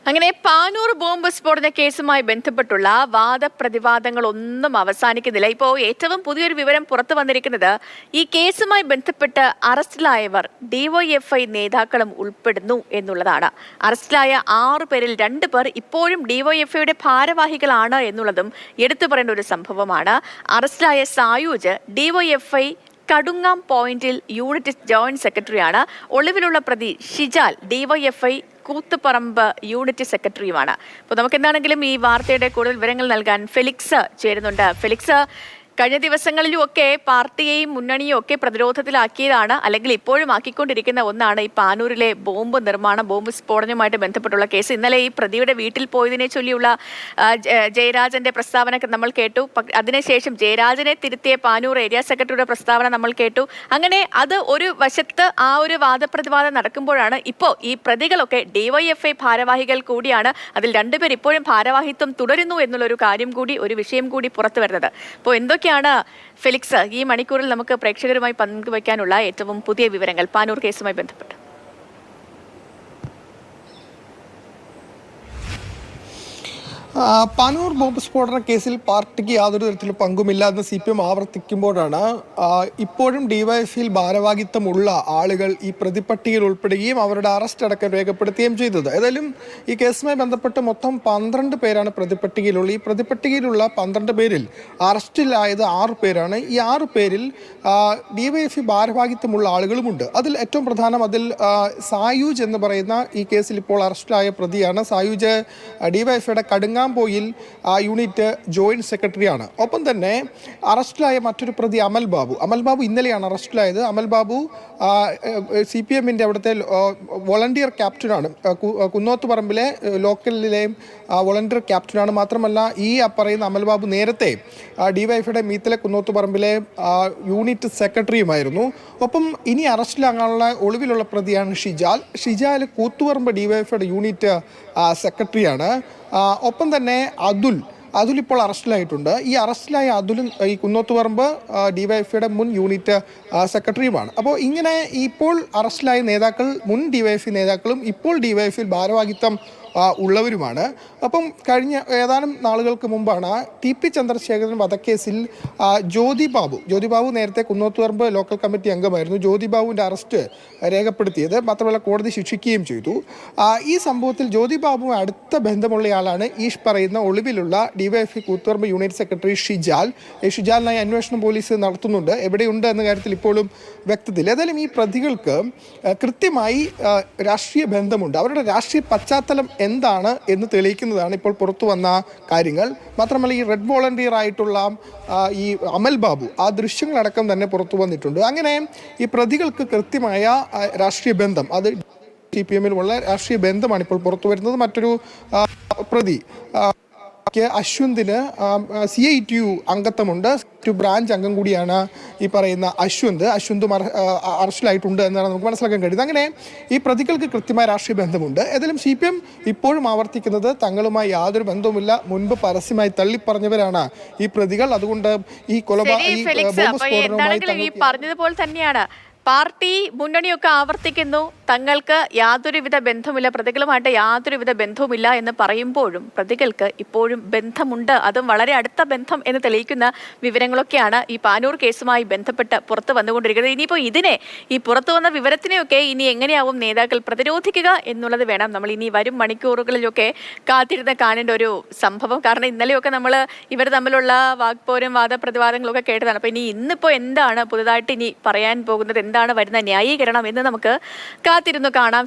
അങ്ങനെ പാനൂർ ബോംബ് സ്ഫോടന കേസുമായി ബന്ധപ്പെട്ടുള്ള വാദപ്രതിവാദങ്ങളൊന്നും അവസാനിക്കുന്നില്ല. ഇപ്പോൾ ഏറ്റവും പുതിയൊരു വിവരം പുറത്തു വന്നിരിക്കുന്നത് ഈ കേസുമായി ബന്ധപ്പെട്ട് അറസ്റ്റിലായവർ ഡിവൈഎഫ്ഐ നേതാക്കളും ഉൾപ്പെടുന്നു എന്നുള്ളതാണ്. അറസ്റ്റിലായ 6 പേരിൽ 2 പേർ ഇപ്പോഴും ഡിവൈഎഫ്ഐയുടെ ഭാരവാഹികളാണ് എന്നുള്ളതും എടുത്തു പറയേണ്ട ഒരു സംഭവമാണ്. അറസ്റ്റിലായ സായൂജ് ഡിവൈഎഫ്ഐ കടുങ്ങാം പോയിന്റിൽ യൂണിറ്റ് ജോയിന്റ് സെക്രട്ടറിയാണ്. ഒളിവിലുള്ള പ്രതി ഷിജാൽ ഡിവൈഎഫ്ഐ കൂത്തുപറമ്പ് യൂണിറ്റ് സെക്രട്ടറിയുമാണ്. അപ്പോൾ നമുക്ക് എന്താണെങ്കിലും ഈ വാർത്തയുടെ കൂടുതൽ വിവരങ്ങൾ നൽകാൻ ഫെലിക്സ് ചേരുന്നുണ്ട്. ഫെലിക്സ്, കഴിഞ്ഞ ദിവസങ്ങളിലുമൊക്കെ പാർട്ടിയെയും മുന്നണിയും ഒക്കെ പ്രതിരോധത്തിലാക്കിയതാണ്, അല്ലെങ്കിൽ ഇപ്പോഴും ആക്കിക്കൊണ്ടിരിക്കുന്ന ഒന്നാണ് ഈ പാനൂരിലെ ബോംബ് നിർമ്മാണം, ബോംബ് സ്ഫോടനവുമായിട്ട് ബന്ധപ്പെട്ടുള്ള കേസ്. ഇന്നലെ ഈ പ്രതിയുടെ വീട്ടിൽ പോയതിനെ ചൊല്ലിയുള്ള ജയരാജന്റെ പ്രസ്താവന നമ്മൾ കേട്ടു. അതിനുശേഷം ജയരാജനെ തിരുത്തിയ പാനൂർ ഏരിയ സെക്രട്ടറിയുടെ പ്രസ്താവന നമ്മൾ കേട്ടു. അങ്ങനെ അത് ഒരു വശത്ത് ആ ഒരു വാദപ്രതിവാദം നടക്കുമ്പോഴാണ് ഇപ്പോൾ ഈ പ്രതികളൊക്കെ ഡിവൈഎഫ്ഐ ഭാരവാഹികൾ കൂടിയാണ്. അതിൽ 2 പേർ ഇപ്പോഴും ഭാരവാഹിത്വം തുടരുന്നു എന്നുള്ളൊരു കാര്യം കൂടി, ഒരു വിഷയം കൂടി പുറത്തു വരുന്നത്. അപ്പോൾ എന്തൊക്കെയാണ് ഫെലിക്സ് ഈ മണിക്കൂറിൽ നമുക്ക് പ്രേക്ഷകരുമായി പങ്കുവയ്ക്കാനുള്ള ഏറ്റവും പുതിയ വിവരങ്ങൾ പാനൂർ കേസുമായി ബന്ധപ്പെട്ട്? പാനൂർ ബോംബ് സ്ഫോടന കേസിൽ പാർട്ടിക്ക് യാതൊരു തരത്തിലും പങ്കുമില്ല എന്ന് CPM ആവർത്തിക്കുമ്പോഴാണ് ഇപ്പോഴും ഡിവൈഎഫ്ഐയിൽ ഭാരവാഹിത്വമുള്ള ആളുകൾ ഈ പ്രതിപ്പട്ടികയിൽ ഉൾപ്പെടുകയും അവരുടെ അറസ്റ്റ് അടക്കം രേഖപ്പെടുത്തുകയും ചെയ്തത്. ഏതായാലും ഈ കേസുമായി ബന്ധപ്പെട്ട് മൊത്തം 12 പേരാണ് പ്രതിപ്പട്ടികയിലുള്ളത്. ഈ പ്രതിപ്പട്ടികയിലുള്ള 12 പേരിൽ അറസ്റ്റിലായത് 6 പേരാണ്. ഈ 6 പേരിൽ ഡിവൈഎഫ്ഐ ഭാരവാഹിത്വമുള്ള ആളുകളുമുണ്ട്. അതിൽ ഏറ്റവും പ്രധാനം സായൂജ് എന്ന് പറയുന്ന ഈ കേസിൽ ഇപ്പോൾ അറസ്റ്റിലായ പ്രതിയാണ്. സായൂജ് ഡിവൈഎഫ്ഐയുടെ കടുങ്ങാംപോയിൽ യൂണിറ്റ് ജോയിന്റ് സെക്രട്ടറിയാണ്. ഒപ്പം തന്നെ അറസ്റ്റിലായ മറ്റൊരു പ്രതി അമൽ ബാബു ഇന്നലെയാണ് അറസ്റ്റിലായത്. അമൽ ബാബു CPMന്റെ അവിടുത്തെ വോളണ്ടിയർ ക്യാപ്റ്റനാണ്, കുന്നോത്തുപറമ്പിലെ ലോക്കലിലെ വോളണ്ടിയർ ക്യാപ്റ്റനാണ്. മാത്രമല്ല ഈ പറയുന്ന അമൽ ബാബു നേരത്തെ ഡിവൈഎഫ്ഐയുടെ മീത്തലെ കുന്നോത്തുപറമ്പിലെ യൂണിറ്റ് സെക്രട്ടറിയുമായിരുന്നു. ഒപ്പം ഇനി അറസ്റ്റിലാകാനുള്ള ഒളിവിലുള്ള പ്രതിയാണ് ഷിജാൽ കൂത്തുപറമ്പ് ഡിവൈഎഫ്ഐയുടെ യൂണിറ്റ് സെക്രട്ടറിയാണ്. ഒപ്പം തന്നെ അതുൽ ഇപ്പോൾ അറസ്റ്റിലായിട്ടുണ്ട്. ഈ അറസ്റ്റിലായ അതുലും ഈ കുന്നോത്തുപറമ്പ് ഡിവൈഎഫ്ഐയുടെ മുൻ യൂണിറ്റ് സെക്രട്ടറിയുമാണ്. അപ്പോൾ ഇങ്ങനെ ഇപ്പോൾ അറസ്റ്റിലായ നേതാക്കൾ മുൻ ഡിവൈഎഫ്ഐ നേതാക്കളും ഇപ്പോൾ ഡിവൈഎഫ്ഐയിൽ ഭാരവാഹിത്വം ഉള്ളവരുമാണ്. അപ്പം കഴിഞ്ഞ ഏതാനും നാളുകൾക്ക് മുമ്പാണ് TP ചന്ദ്രശേഖരൻ വധക്കേസിൽ ജ്യോതി ബാബു നേരത്തെ കുന്നോത്തുപറമ്പ് ലോക്കൽ കമ്മിറ്റി അംഗമായിരുന്നു. ജ്യോതി ബാബുവിൻ്റെ അറസ്റ്റ് രേഖപ്പെടുത്തിയത്, മാത്രമല്ല കോടതി ശിക്ഷിക്കുകയും ചെയ്തു. ഈ സംഭവത്തിൽ ജ്യോതി ബാബുവുമായി അടുത്ത ബന്ധമുള്ളയാളാണ് ഈ പറയുന്ന ഒളിവിലുള്ള DYFI Koothuparamba unit secretary Shijal. ഈ ഷിജാലിനായി അന്വേഷണം പോലീസ് നടത്തുന്നുണ്ട്. എവിടെയുണ്ട് എന്ന കാര്യത്തിൽ ഇപ്പോഴും വ്യക്തതയില്ല. ഏതായാലും ഈ പ്രതികൾക്ക് കൃത്യമായി രാഷ്ട്രീയ ബന്ധമുണ്ട്. അവരുടെ രാഷ്ട്രീയ പശ്ചാത്തലം എന്താണ് എന്ന് തെളിയിക്കുന്നതാണ് ഇപ്പോൾ പുറത്തു വന്ന കാര്യങ്ങൾ. മാത്രമല്ല ഈ റെഡ് വോളണ്ടിയർ ആയിട്ടുള്ള ഈ അമൽ ബാബു ആ ദൃശ്യങ്ങളടക്കം തന്നെ പുറത്തു വന്നിട്ടുണ്ട്. അങ്ങനെ ഈ പ്രതികൾക്ക് കൃത്യമായ രാഷ്ട്രീയ ബന്ധം, അത് CPMൽ ഉള്ള രാഷ്ട്രീയ ബന്ധമാണ് ഇപ്പോൾ പുറത്തു വരുന്നത്. മറ്റൊരു പ്രതി അശ്വന്തിന് CITU അംഗത്വമുണ്ട്. ബ്രാഞ്ച് അംഗം കൂടിയാണ് ഈ പറയുന്ന അശ്വന്തും അറസ്റ്റിലായിട്ടുണ്ട് എന്നാണ് നമുക്ക് മനസ്സിലാക്കാൻ കഴിയുന്നത്. അങ്ങനെ ഈ പ്രതികൾക്ക് കൃത്യമായ രാഷ്ട്രീയ ബന്ധമുണ്ട്. ഏതായാലും CPM ഇപ്പോഴും ആവർത്തിക്കുന്നത് തങ്ങളുമായി യാതൊരു ബന്ധവുമില്ല, മുൻപ് പരസ്യമായി തള്ളിപ്പറഞ്ഞവരാണ് ഈ പ്രതികൾ. അതുകൊണ്ട് ഈ പറഞ്ഞതുപോലെ തന്നെയാണ് പാർട്ടി മുന്നണിയൊക്കെ ആവർത്തിക്കുന്നു, തങ്ങൾക്ക് യാതൊരുവിധ ബന്ധമില്ല, പ്രതികളുമായിട്ട് യാതൊരുവിധ ബന്ധവുമില്ല എന്ന് പറയുമ്പോഴും പ്രതികൾക്ക് ഇപ്പോഴും ബന്ധമുണ്ട്, അതും വളരെ അടുത്ത ബന്ധം എന്ന് തെളിയിക്കുന്ന വിവരങ്ങളൊക്കെയാണ് ഈ പാനൂർ കേസുമായി ബന്ധപ്പെട്ട് പുറത്തു വന്നുകൊണ്ടിരിക്കുന്നത്. ഇനിയിപ്പോൾ ഈ പുറത്തു വന്ന വിവരത്തിനെയൊക്കെ ഇനി എങ്ങനെയാവും നേതാക്കൾ പ്രതിരോധിക്കുക എന്നുള്ളത് വേണം നമ്മൾ ഇനി വരും മണിക്കൂറുകളിലൊക്കെ കാത്തിരുന്ന് കാണേണ്ട ഒരു സംഭവം. കാരണം ഇന്നലെയൊക്കെ നമ്മൾ ഇവർ തമ്മിലുള്ള വാഗ്പോരും വാദപ്രതിവാദങ്ങളൊക്കെ കേട്ടതാണ്. അപ്പോൾ ഇന്നിപ്പോൾ എന്താണ് പുതുതായിട്ട് ഇനി പറയാൻ പോകുന്നത്, എന്താണ് വരുന്ന ന്യായീകരണം എന്ന് നമുക്ക് കാത്തിരുന്നു കാണാം.